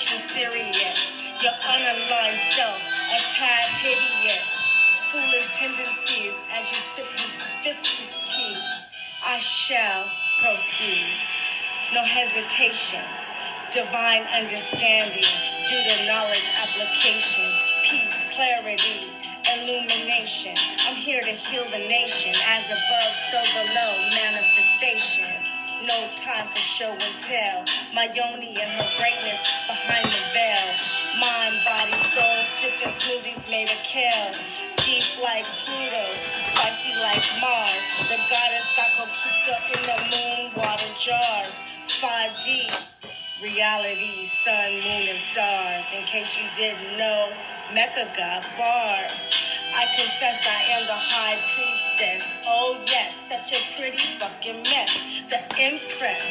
situation serious. Your unaligned self, a tad hideous. Foolish tendencies as you sip hibiscus tea. I shall proceed. No hesitation. Divine understanding due to knowledge application. Peace, clarity, illumination. I'm here to heal the nation. As above, so below. Manifestation. No time for show and tell. My yoni and her greatness behind the veil. Mind, body, soul, sipping smoothies made of kale. Deep like Pluto, feisty like Mars. The goddess got coquito in the moon water jars. 5D, reality, sun, moon, and stars. In case you didn't know, Mecca got bars. I confess I am the high priestess. Oh yes, such a pretty fucking mess. The empress,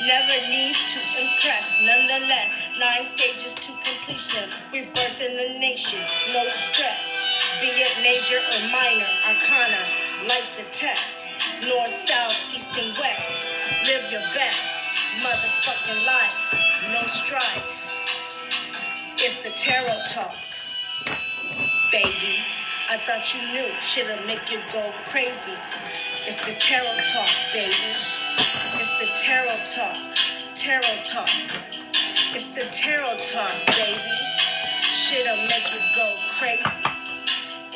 never need to impress. Nonetheless, 9 stages to completion. We birthing a nation, no stress. Be it major or minor, arcana, life's a test. North, south, east, and west. Live your best. Motherfucking life, no strife. It's the tarot talk, baby. I thought you knew, shit'll make you go crazy. It's the tarot talk, baby. It's the tarot talk, tarot talk. It's the tarot talk, baby. Shit'll make you go crazy.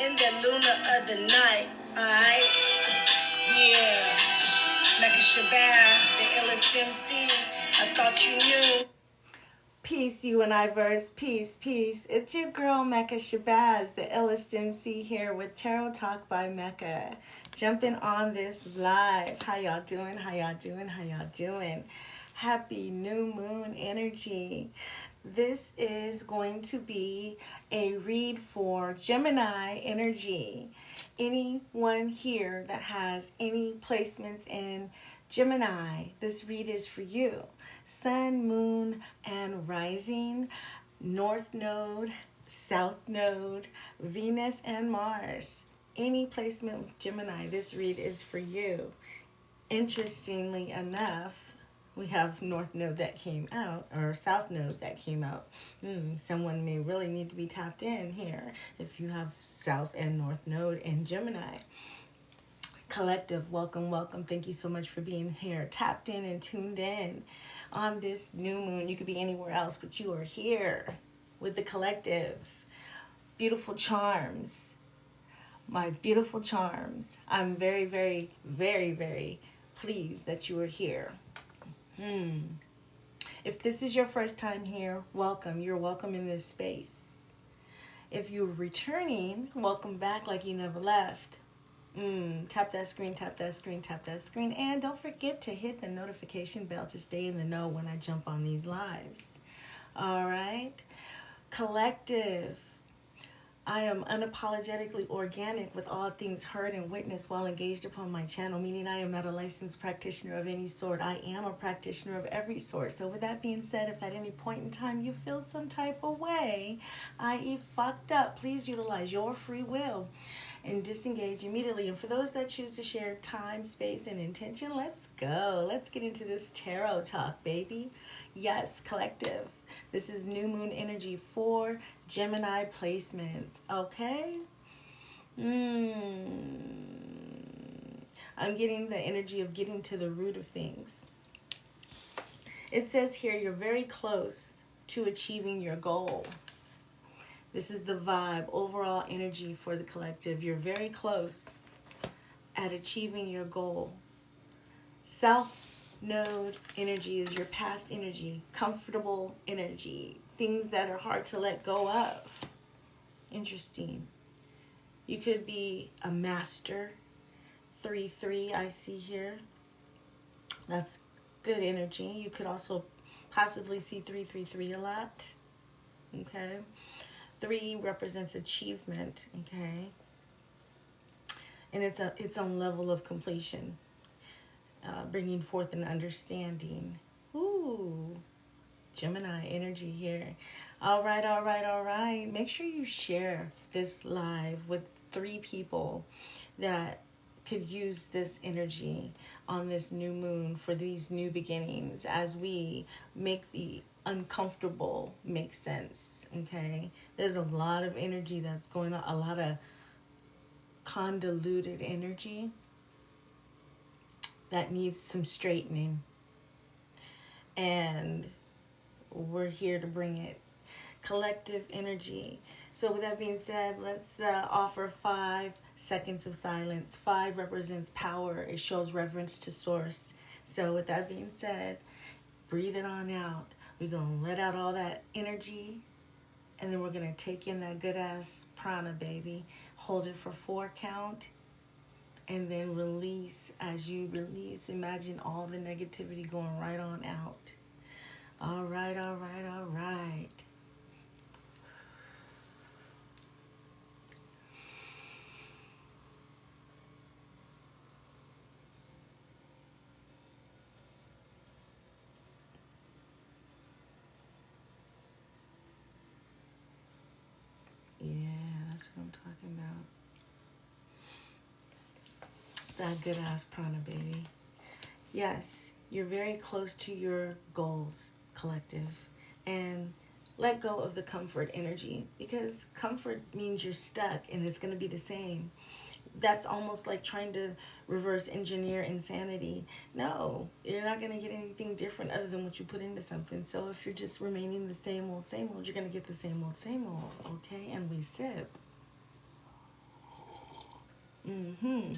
In the luna of the night, alright? Yeah. Mecca Shabazz, the illest MC. I thought you knew. Peace, you and I verse. Peace, peace. It's your girl, Mecca Shabazz, the illest MC here with Tarot Talk by Mecca. Jumping on this live. How y'all doing? How y'all doing? How y'all doing? Happy new moon energy. This is going to be a read for Gemini energy. Anyone here that has any placements in Gemini, this read is for you. Sun, moon, and rising, north node, south node, Venus, and Mars. Any placement with Gemini, this read is for you. Interestingly enough, we have north node that came out, or south node that came out. Someone may really need to be tapped in here if you have south and north node in Gemini. Collective, welcome, welcome. Thank you so much for being here, tapped in and tuned in on this new moon. You could be anywhere else, but you are here with the collective. Beautiful charms. My beautiful charms. I'm very, very, very, very pleased that you are here. If this is your first time here, welcome. You're welcome in this space. If you're returning, welcome back like you never left. Tap that screen, tap that screen, tap that screen. And don't forget to hit the notification bell to stay in the know when I jump on these lives. All right? Collective. I am unapologetically organic with all things heard and witnessed while engaged upon my channel, meaning I am not a licensed practitioner of any sort. I am a practitioner of every sort. So with that being said, if at any point in time you feel some type of way, i.e. fucked up, please utilize your free will and disengage immediately. And for those that choose to share time, space, and intention, let's go. Let's get into this tarot talk, baby. Yes, collective. This is new moon energy for Gemini placements, okay? I'm getting the energy of getting to the root of things. It says here you're very close to achieving your goal. This is the vibe, overall energy for the collective. You're very close at achieving your goal. South node energy is your past energy, comfortable energy, things that are hard to let go of. Interesting. You could be a master. 3-3 I see here. That's good energy. You could also possibly see 3-3-3 a lot. Okay. 3 represents achievement. Okay. And it's its own level of completion. Bringing forth an understanding. Ooh, Gemini energy here. All right, all right, all right. Make sure you share this live with 3 people that could use this energy on this new moon for these new beginnings as we make the uncomfortable makes sense. Okay, there's a lot of energy that's going on, a lot of convoluted energy that needs some straightening, and we're here to bring it. Collective energy. So, with that being said, let's offer 5 seconds of silence. Five represents power, it shows reverence to source. So, with that being said, breathe it on out. We're going to let out all that energy, and then we're going to take in that good ass prana, baby. Hold it for 4 count, and then release. As you release, imagine all the negativity going right on out. All right, all right, all right. Yeah, that's what I'm talking about. That good ass prana, baby. Yes, you're very close to your goals, collective. And let go of the comfort energy, because comfort means you're stuck and it's going to be the same. That's almost like trying to reverse engineer insanity. No, you're not going to get anything different other than what you put into something. So if you're just remaining the same old, you're going to get the same old, okay? And we sip. Mm-hmm.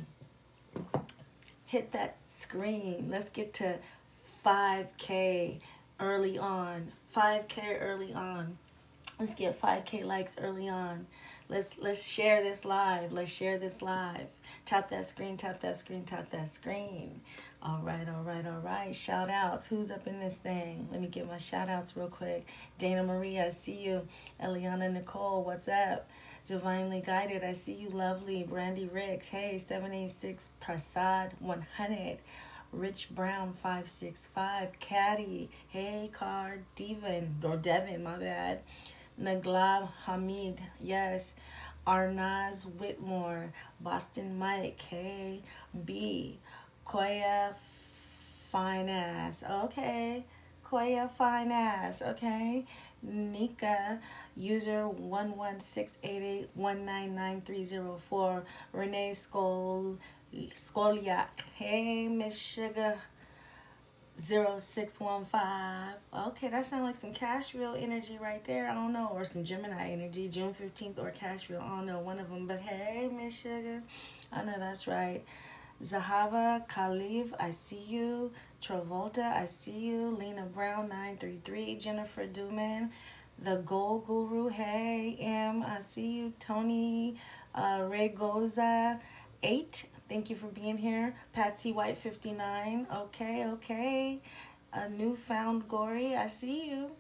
Hit that screen. Let's get to 5K early on. 5K early on. Let's get 5K likes early on. Let's share this live. Let's share this live. Tap that screen, tap that screen, tap that screen. All right, all right, all right. Shout outs. Who's up in this thing? Let me get my shout outs real quick. Dana Marie, I see you. Eliana Nicole, what's up? Divinely Guided, I see you. Lovely. Brandy Ricks, hey. 786 Prasad 100. Rich Brown 565. Caddy, hey. Card Devon, or Devin, my bad. Naglab Hamid, yes. Arnaz Whitmore, Boston Mike, hey. B. Koya Fine Ass, okay. Koya Fine Ass, okay. Nika, user 11688199304. Renee Skoliak, hey. Miss Sugar 0615. Okay, that sounds like some Cashville energy right there. I don't know. Or some Gemini energy. June 15th or Cashville. I don't know. One of them. But hey, Miss Sugar. I know that's right. Zahava Khalif, I see you. Travolta, I see you. Lena Brown 933. Jennifer Duman. The Gold Guru, hey. I see you. Tony Regoza 8. Thank you for being here. Patsy White 59. Okay, okay. A newfound Gory, I see you.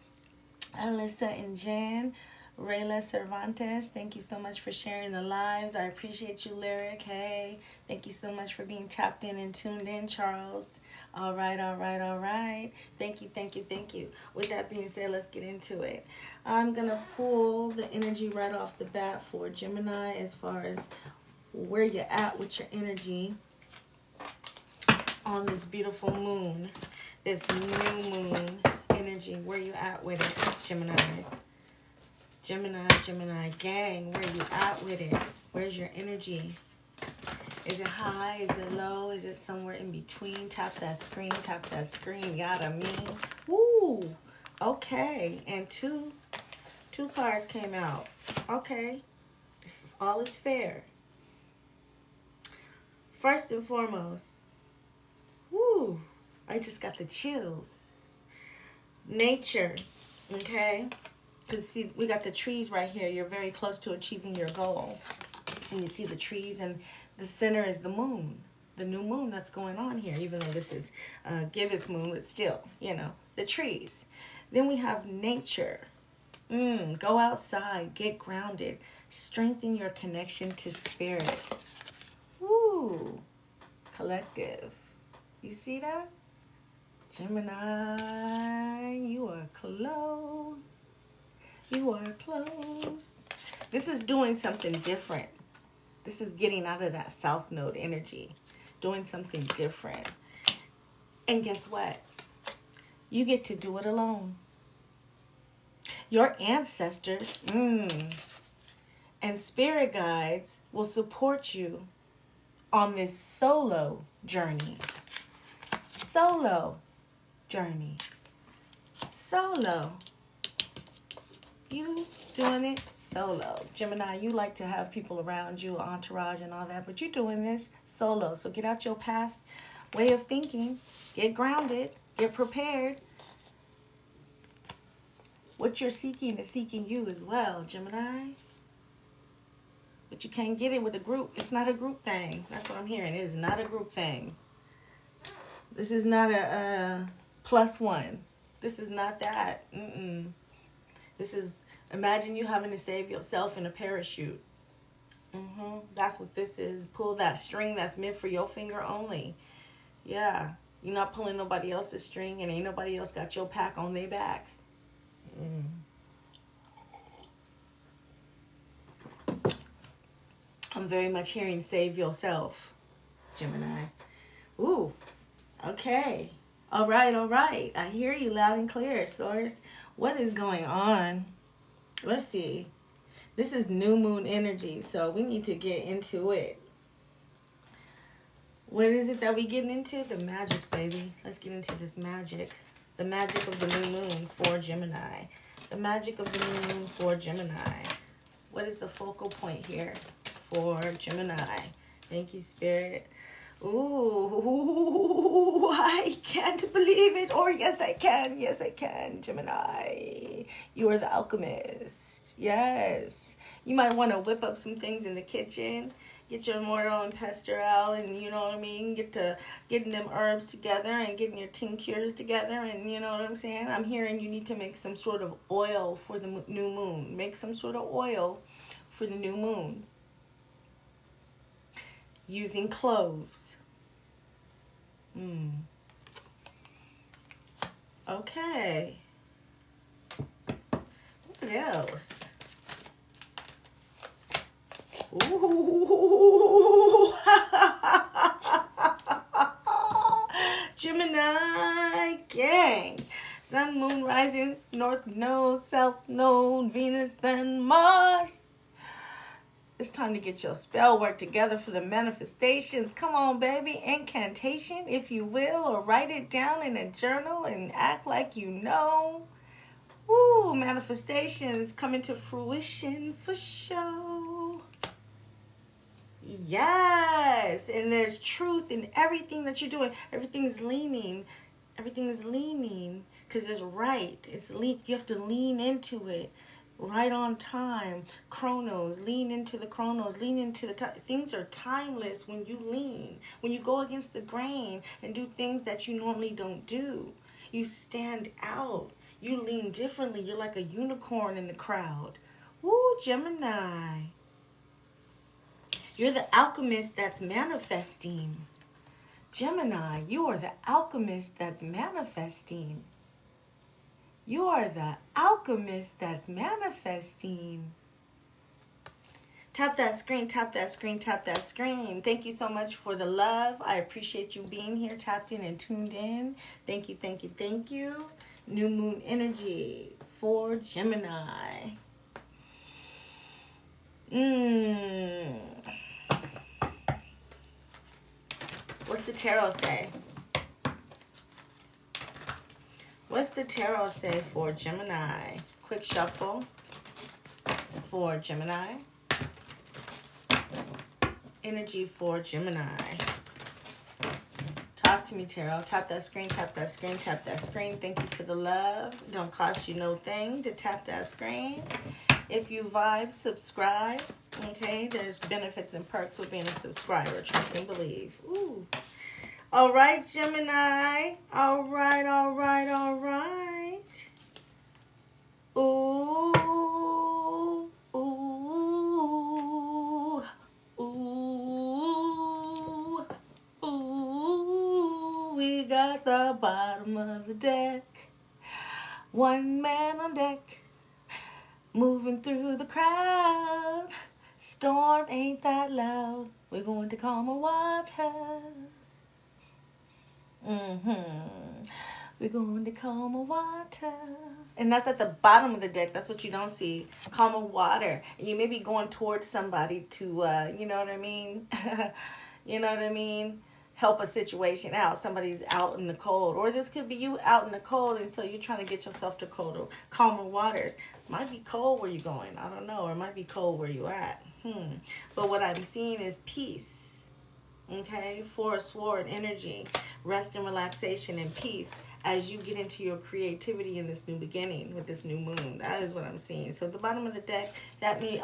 Alyssa and Jan. Rayla Cervantes, thank you so much for sharing the lives. I appreciate you, Lyric. Hey, thank you so much for being tapped in and tuned in, Charles. All right, all right, all right. Thank you, thank you, thank you. With that being said, let's get into it. I'm going to pull the energy right off the bat for Gemini as far as where you're at with your energy on this beautiful moon, this new moon energy. Where you at with it, Geminis? Gemini gang, where you at with it? Where's your energy? Is it high? Is it low? Is it somewhere in between? Tap that screen, tap that screen. Yada me. Woo! Okay, and two cards came out. Okay, all is fair. First and foremost, woo! I just got the chills. Nature, okay? Because see, we got the trees right here. You're very close to achieving your goal. And you see the trees, and the center is the moon. The new moon that's going on here, even though this is Gibbous moon, but still, the trees. Then we have nature. Go outside, get grounded, strengthen your connection to spirit. Woo! Collective. You see that? Gemini, you are close. You are close. This is doing something different. This is getting out of that South Node energy, doing something different. And guess what? You get to do it alone. Your ancestors and spirit guides will support you on this solo journey. Solo journey. Solo. You doing it solo. Gemini, you like to have people around you, entourage and all that, but you're doing this solo. So get out your past way of thinking. Get grounded. Get prepared. What you're seeking is seeking you as well, Gemini. But you can't get it with a group. It's not a group thing. That's what I'm hearing. It is not a group thing. This is not a plus one. This is not that. This is, imagine you having to save yourself in a parachute. That's what this is. Pull that string that's meant for your finger only. Yeah. You're not pulling nobody else's string, and ain't nobody else got your pack on their back. I'm very much hearing save yourself, Gemini. Ooh, okay. All right, all right. I hear you loud and clear, Source. What is going on? Let's see. This is new moon energy, so we need to get into it. What is it that we getting into? The magic, baby. Let's get into this magic. The magic of the new moon for Gemini. The magic of the new moon for Gemini. What is the focal point here for Gemini? Thank you, Spirit. Ooh, I can't believe it. Or yes, I can. Yes, I can, Gemini. You are the alchemist. Yes. You might want to whip up some things in the kitchen. Get your mortal and pestle, and you know what I mean? Get to getting them herbs together and getting your tinctures together, and you know what I'm saying? I'm hearing you need to make some sort of oil for the new moon. Make some sort of oil for the new moon. Using cloves. Okay. What else? Ooh. Gemini gang. Sun, moon, rising, north node, south node, Venus, and Mars. It's time to get your spell work together for the manifestations. Come on, baby. Incantation, if you will, or write it down in a journal and act like you know. Woo, manifestations coming to fruition for sure. Yes, and there's truth in everything that you're doing. Everything's leaning. Everything is leaning because it's right. You have to lean into it. Right on time. Chronos. Lean into the chronos. Lean into the time. Things are timeless when you lean. When you go against the grain and do things that you normally don't do. You stand out. You lean differently. You're like a unicorn in the crowd. Woo, Gemini. You're the alchemist that's manifesting. Gemini, you are the alchemist that's manifesting. You are the alchemist that's manifesting. Tap that screen, tap that screen, tap that screen. Thank you so much for the love. I appreciate you being here, tapped in and tuned in. Thank you, thank you, thank you. New moon energy for Gemini. What's the tarot say? What's the tarot say for Gemini? Quick shuffle for Gemini. Energy for Gemini. Talk to me, tarot. Tap that screen, tap that screen, tap that screen. Thank you for the love. It don't cost you no thing to tap that screen. If you vibe, subscribe. Okay, there's benefits and perks with being a subscriber. Trust and believe. Ooh. All right, Gemini. All right, all right, all right. Ooh, ooh, ooh, ooh. We got the bottom of the deck. One man on deck. Moving through the crowd. Storm ain't that loud. We're going to calmer water. We're going to calmer water. And that's at the bottom of the deck. That's what you don't see. Calmer water. And you may be going towards somebody to, you know what I mean? You know what I mean? Help a situation out. Somebody's out in the cold. Or this could be you out in the cold, and so you're trying to get yourself to colder, calmer waters. Might be cold where you're going. I don't know. Or it might be cold where you're at. But what I'm seeing is peace. Okay, Four of Sword energy, rest and relaxation and peace as you get into your creativity in this new beginning with this new moon. That is what I'm seeing. So at the bottom of the deck, that may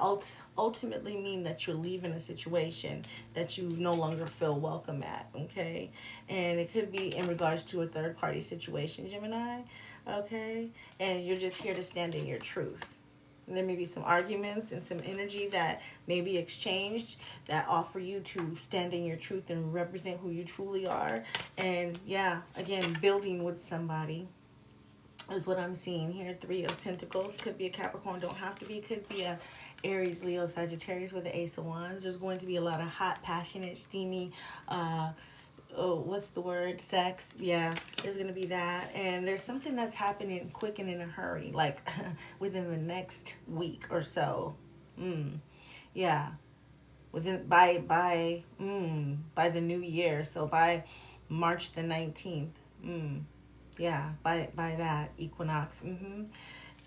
ultimately mean that you're leaving a situation that you no longer feel welcome at. Okay, and it could be in regards to a third party situation, Gemini. Okay, and you're just here to stand in your truth. There may be some arguments and some energy that may be exchanged that offer you to stand in your truth and represent who you truly are. And yeah, again, building with somebody is what I'm seeing here. Three of Pentacles. Could be a Capricorn, don't have to be. Could be a Aries, Leo, Sagittarius with the Ace of Wands. There's going to be a lot of hot, passionate, steamy, what's the word? Sex. Yeah, there's gonna be that, and there's something that's happening quick and in a hurry, like within the next week or so. Yeah, within by the new year. So by March the 19th. Yeah, by that equinox.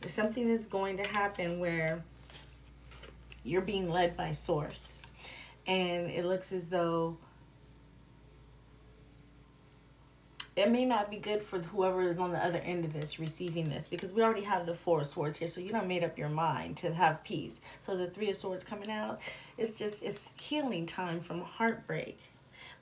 Something is going to happen where you're being led by source, and it looks as though it may not be good for whoever is on the other end of this receiving this, because we already have the Four of Swords here, so you done made up your mind to have peace. So the Three of Swords coming out, it's healing time from heartbreak.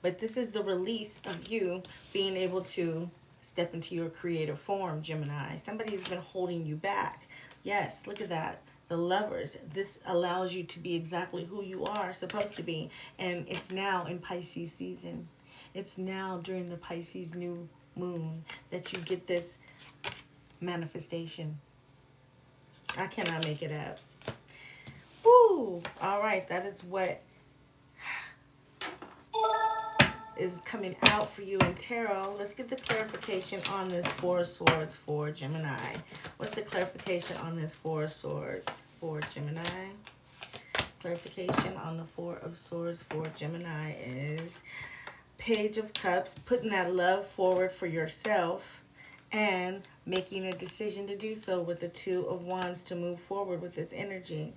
But this is the release of you being able to step into your creative form, Gemini. Somebody's been holding you back. Yes, look at that. The Lovers. This allows you to be exactly who you are supposed to be. And it's now in Pisces season. It's now during the Pisces new moon that you get this manifestation. I cannot make it up. Woo! All right, that is what is coming out for you in tarot. Let's get the clarification on this Four of Swords for Gemini. What's the clarification on this Four of Swords for Gemini? Clarification on the Four of Swords for Gemini is Page of Cups, putting that love forward for yourself and making a decision to do so with the Two of Wands to move forward with this energy.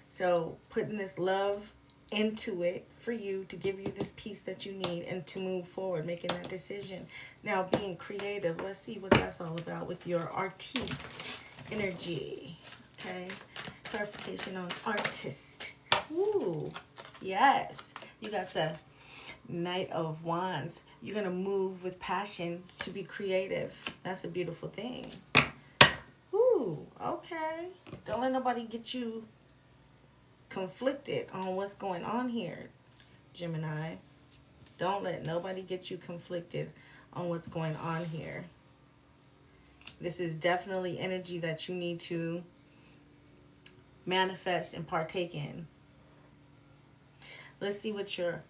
So putting this love into it for you to give you this peace that you need and to move forward, making that decision. Now being creative, let's see what that's all about with your artiste energy. Okay, clarification on artist. Ooh, yes, you got the Knight of Wands. You're going to move with passion to be creative. That's a beautiful thing. Ooh, okay. Don't let nobody get you conflicted on what's going on here, Gemini. Don't let nobody get you conflicted on what's going on here. This is definitely energy that you need to manifest and partake in. Let's see what your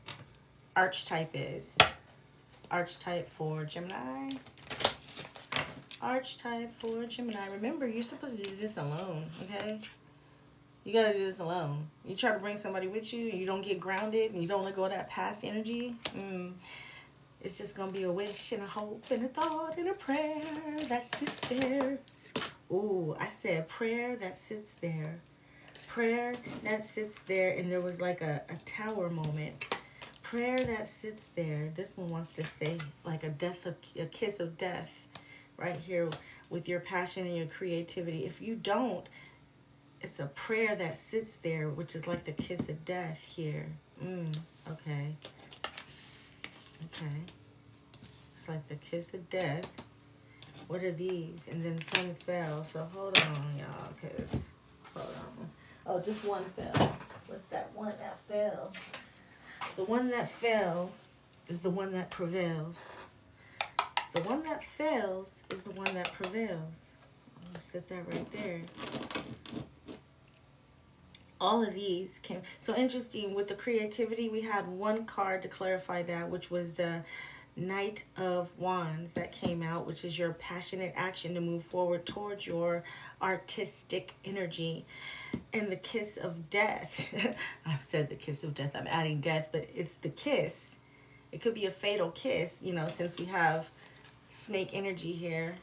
archetype is. Archetype for Gemini. Archetype for Gemini. Remember, you're supposed to do this alone, okay? You gotta do this alone. You try to bring somebody with you and you don't get grounded and you don't let go of that past energy. It's just gonna be a wish and a hope and a thought and a prayer that sits there. Ooh, I said prayer that sits there. Prayer that sits there, and there was like a tower moment. Prayer that sits there. This one wants to say like a kiss of death right here with your passion and your creativity. If you don't, it's a prayer that sits there, which is like the kiss of death here. Okay. Okay. It's like the kiss of death. What are these? And then some fell. So hold on, y'all, because, hold on. Oh, just one fell. What's that one that fell? The one that fell is the one that prevails. The one that fails is the one that prevails. I'm going to set that right there. All of these came. So interesting, with the creativity, we had one card to clarify that, which was the Knight of Wands that came out, which is your passionate action to move forward towards your artistic energy. And the kiss of death. I've said the kiss of death. I'm adding death, but it's the kiss. It could be a fatal kiss, you know, since we have snake energy here.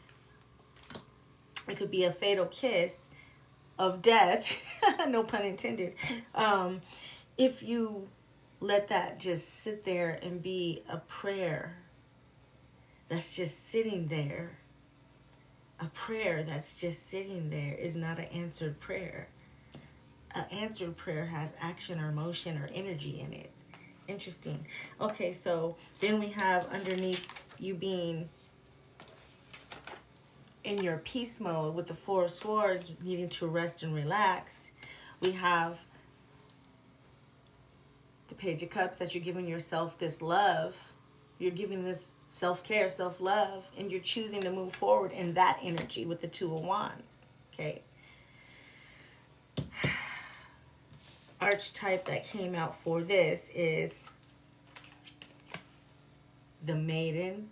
It could be a fatal kiss of death. No pun intended. If you let that just sit there and be a prayer that's just sitting there, a prayer that's just sitting there is not an answered prayer. An answered prayer has action or motion or energy in it. Interesting. Okay, so then we have underneath you being in your peace mode with the Four of Swords, needing to rest and relax. We have the Page of Cups, that you're giving yourself this love. You're giving this self-care, self-love, and you're choosing to move forward in that energy with the Two of Wands. Okay. Archetype that came out for this is the Maiden.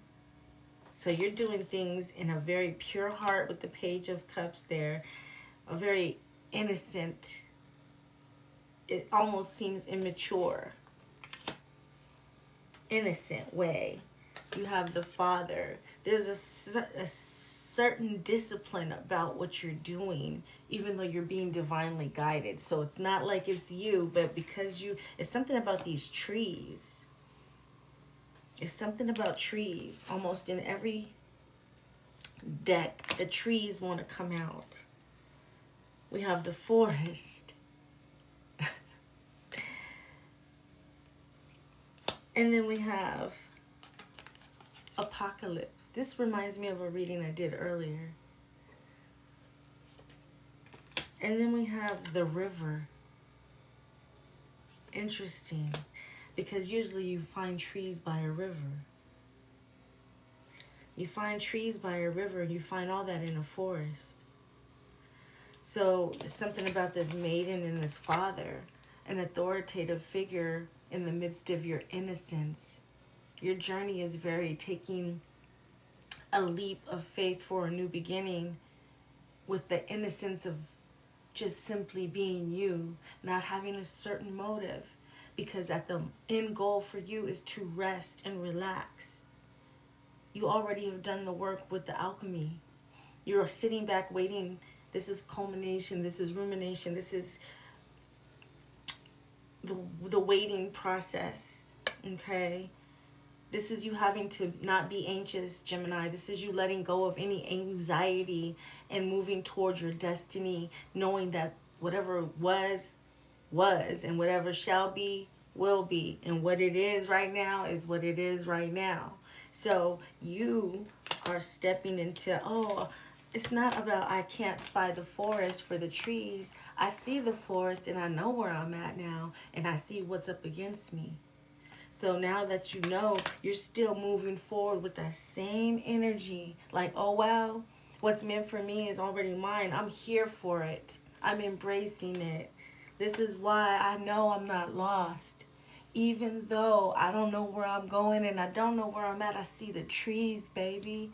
So you're doing things in a very pure heart with the Page of Cups there. A very innocent, it almost seems immature, innocent way. You have the Father. There's a certain discipline about what you're doing, even though you're being divinely guided. So it's not like it's you, but because you, it's something about these trees. It's something about trees. Almost in every deck, the trees want to come out. We have the forest. And then we have Apocalypse. This reminds me of a reading I did earlier. And then we have the River. Interesting. Because usually you find trees by a river. You find trees by a river, and you find all that in a forest. So it's something about this maiden and this father, an authoritative figure in the midst of your innocence. Your journey is very taking a leap of faith for a new beginning with the innocence of just simply being you, not having a certain motive, because at the end goal for you is to rest and relax. You already have done the work with the alchemy. You're sitting back waiting. This is culmination. This is rumination. This is the waiting process. Okay? This is you having to not be anxious, Gemini. This is you letting go of any anxiety and moving towards your destiny, knowing that whatever was, and whatever shall be, will be. And what it is right now is what it is right now. So you are stepping into, oh, it's not about I can't spy the forest for the trees. I see the forest and I know where I'm at now, and I see what's up against me. So now that you know, you're still moving forward with that same energy. Like, oh, wow, what's meant for me is already mine. I'm here for it. I'm embracing it. This is why I know I'm not lost. Even though I don't know where I'm going and I don't know where I'm at, I see the trees, baby.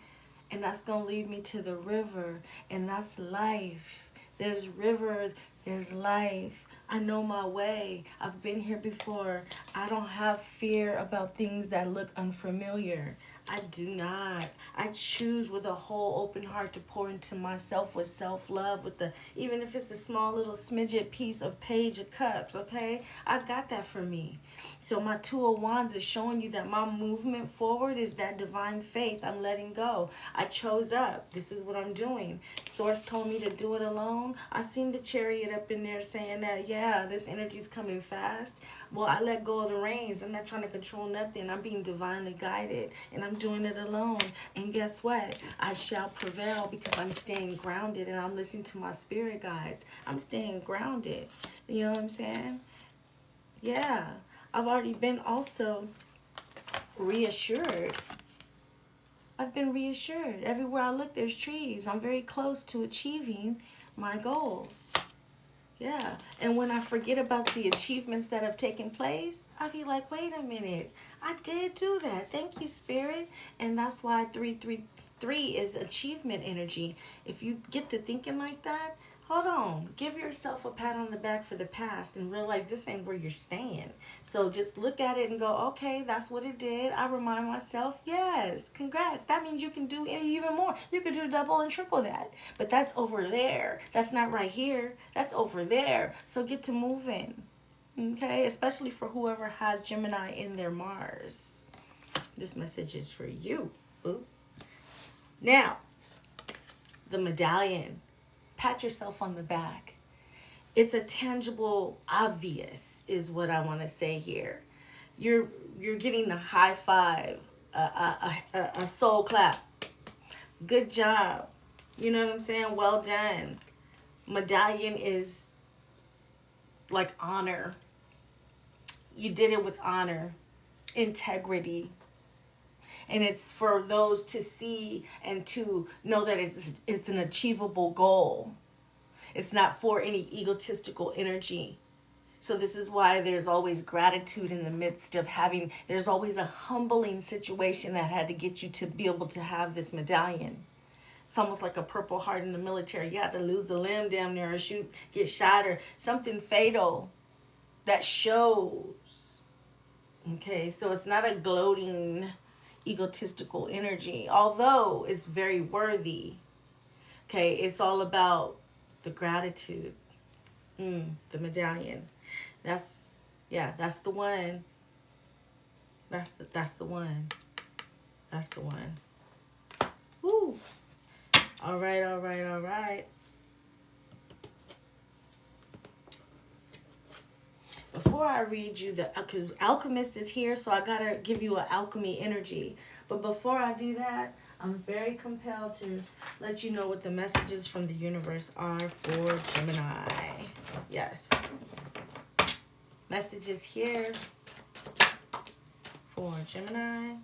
And that's going to lead me to the river. And that's life. There's river, there's life. I know my way. I've been here before. I don't have fear about things that look unfamiliar. I do not. I choose with a whole open heart to pour into myself with self-love, with the, even if it's the small little smidget piece of Page of Cups, okay? I've got that for me. So my Two of Wands is showing you that my movement forward is that divine faith. I'm letting go. I chose up. This is what I'm doing. Source told me to do it alone. I seen the Chariot up in there saying that, yeah, this energy's coming fast. Well, I let go of the reins. I'm not trying to control nothing. I'm being divinely guided, and I'm doing it alone. And guess what? I shall prevail because I'm staying grounded and I'm listening to my spirit guides. I'm staying grounded. You know what I'm saying? Yeah. I've already been also reassured. I've been reassured. Everywhere I look, there's trees. I'm very close to achieving my goals. Yeah. Yeah. And when I forget about the achievements that have taken place, I'll be like, wait a minute. I did do that. Thank you, Spirit. And that's why 333 is achievement energy. If you get to thinking like that, hold on. Give yourself a pat on the back for the past and realize this ain't where you're staying. So just look at it and go, okay, that's what it did. I remind myself, yes, congrats. That means you can do even more. You could do double and triple that. But that's over there. That's not right here. That's over there. So get to moving. Okay? Especially for whoever has Gemini in their Mars. This message is for you. Boo. Now, the medallion. Pat yourself on the back. It's a tangible, obvious is what I want to say here. You're getting a high five, a soul clap. Good job. You know what I'm saying? Well done. Medallion is like honor. You did it with honor, integrity. And it's for those to see and to know that it's an achievable goal. It's not for any egotistical energy. So this is why there's always gratitude in the midst of having, there's always a humbling situation that had to get you to be able to have this medallion. It's almost like a Purple Heart in the military. You have to lose a limb damn near or shoot, get shot or something fatal that shows. Okay, so it's not a gloating, egotistical energy, although it's very worthy. Okay, it's all about the gratitude. The medallion. That's the one. That's the one. That's the one. Woo. All right. Before I read you because Alchemist is here, so I gotta give you an alchemy energy. But before I do that, I'm very compelled to let you know what the messages from the universe are for Gemini. Yes. Messages here for Gemini.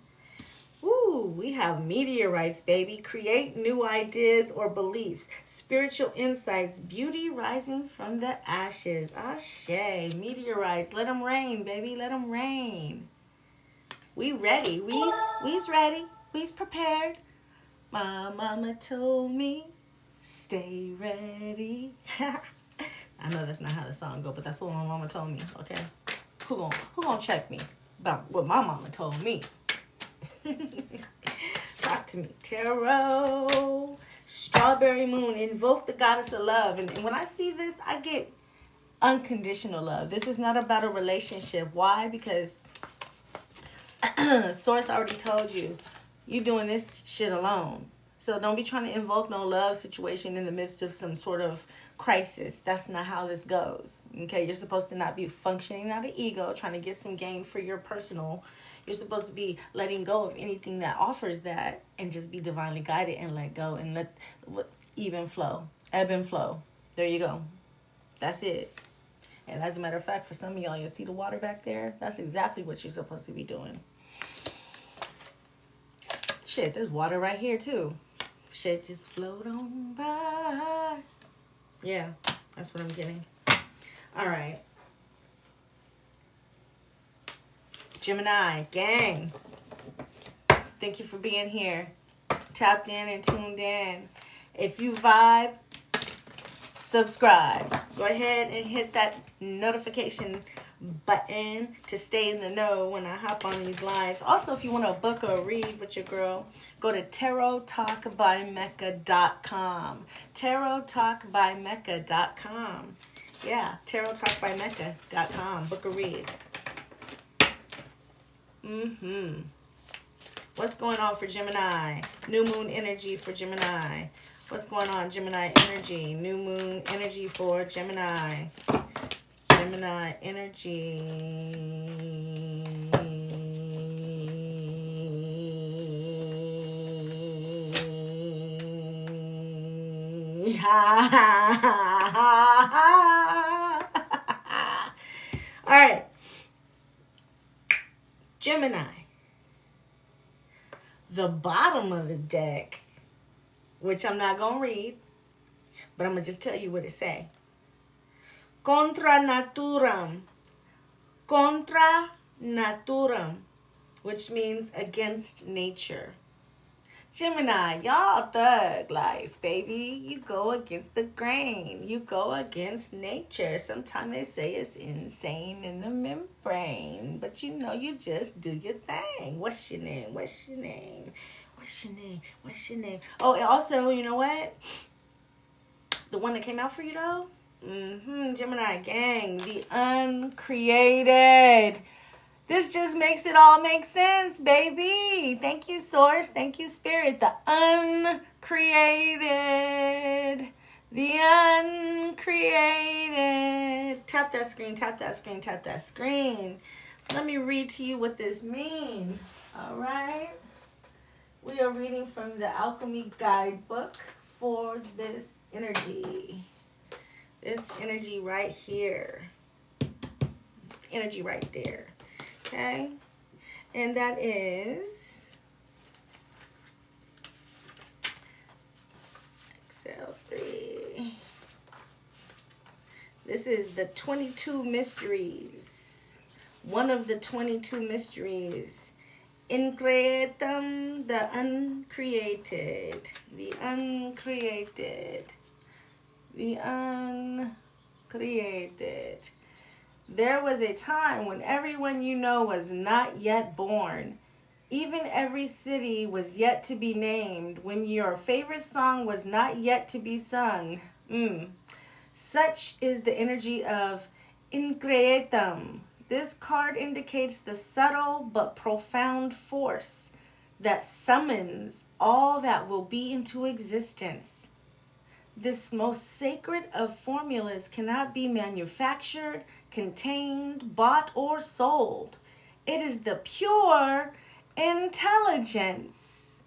Ooh, we have meteorites, baby. Create new ideas or beliefs. Spiritual insights. Beauty rising from the ashes. Ashe. Meteorites. Let them rain, baby. Let them rain. We ready. We's ready. We's prepared. My mama told me, stay ready. I know that's not how the song go, but that's what my mama told me, okay? Who gonna check me about what my mama told me? Talk to me. Tarot. Strawberry moon. Invoke the goddess of love. And when I see this, I get unconditional love. This is not about a relationship. Why? Because Source already told you, you doing this shit alone. So don't be trying to invoke no love situation in the midst of some sort of crisis. That's not how this goes. Okay, you're supposed to not be functioning out of ego, trying to get some gain for your personal. You're supposed to be letting go of anything that offers that and just be divinely guided and let go and let even flow, ebb and flow. There you go. That's it. And as a matter of fact, for some of y'all, you see the water back there? That's exactly what you're supposed to be doing. Shit, there's water right here too. Shit, just float on by. Yeah, that's what I'm getting. All right. Gemini, gang. Thank you for being here. Tapped in and tuned in. If you vibe, subscribe. Go ahead and hit that notification button to stay in the know when I hop on these lives. Also, if you want to book or read with your girl, go to tarottalkbymecca.com. tarottalkbymecca.com. Yeah, tarottalkbymecca.com. Book a read. What's going on for Gemini? New moon energy for Gemini. What's going on, Gemini energy? New moon energy for Gemini. Gemini energy. All right. Gemini. The bottom of the deck, which I'm not going to read, but I'm going to just tell you what it say. Contra naturam. Contra naturam, which means against nature. Gemini, y'all thug life, baby. You go against the grain. You go against nature. Sometimes they say it's insane in the membrane. But you know, you just do your thing. What's your name? What's your name? What's your name? What's your name? Oh, and also, you know what? The one that came out for you, though? Gemini gang. The uncreated. This just makes it all make sense, baby. Thank you, Source. Thank you, Spirit. The uncreated. The uncreated. Tap that screen, tap that screen, tap that screen. Let me read to you what this means. All right. We are reading from the Alchemy Guidebook for this energy. This energy right here. Energy right there. Okay, and that is Excel 3. This is the 22 mysteries. One of the 22 mysteries. Increatum, the uncreated. The uncreated. The uncreated. There was a time when everyone you know was not yet born. Even every city was yet to be named, when your favorite song was not yet to be sung. Such is the energy of Increatum. This card indicates the subtle but profound force that summons all that will be into existence. This most sacred of formulas cannot be manufactured, contained, bought, or sold. It is the pure intelligence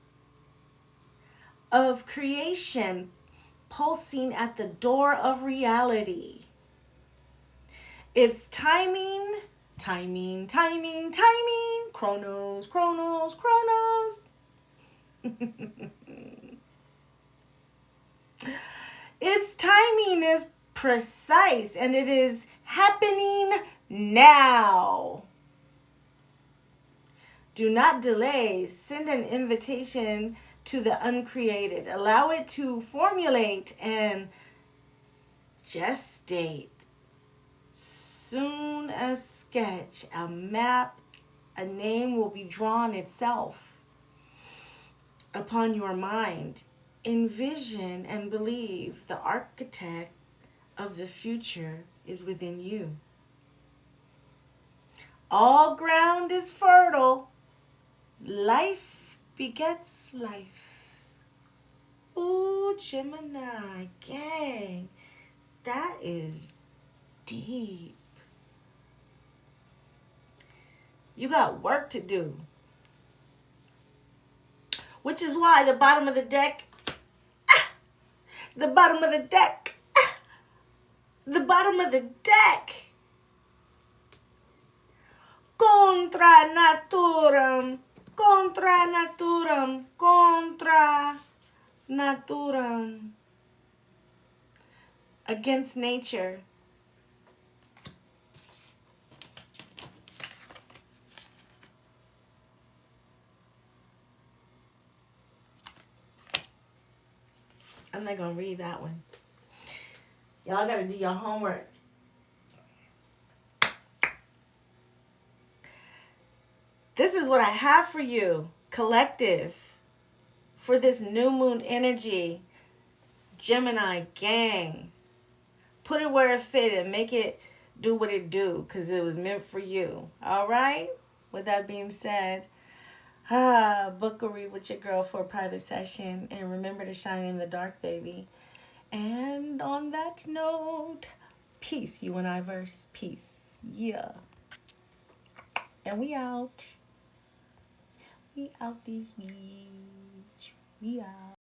of creation pulsing at the door of reality. It's timing, timing, timing, timing, chronos, chronos, chronos. Its timing is precise and it is happening now. Do not delay. Send an invitation to the uncreated. Allow it to formulate and gestate. Soon a sketch, a map, a name will be drawn itself upon your mind. Envision and believe the architect of the future is within you. All ground is fertile. Life begets life. Ooh, Gemini gang. That is deep. You got work to do. Which is why the bottom of the deck, the bottom of the deck, the bottom of the deck. Contra naturam, contra naturam, contra naturam. Against nature. I'm not going to read that one. Y'all got to do your homework. This is what I have for you, collective, for this new moon energy. Gemini gang. Put it where it fit and make it do what it do, because it was meant for you. All right? With that being said, book a read with your girl for a private session. And remember to shine in the dark, baby. And on that note, peace, you and I verse. Peace. Yeah. And we out. We out these beats. We out.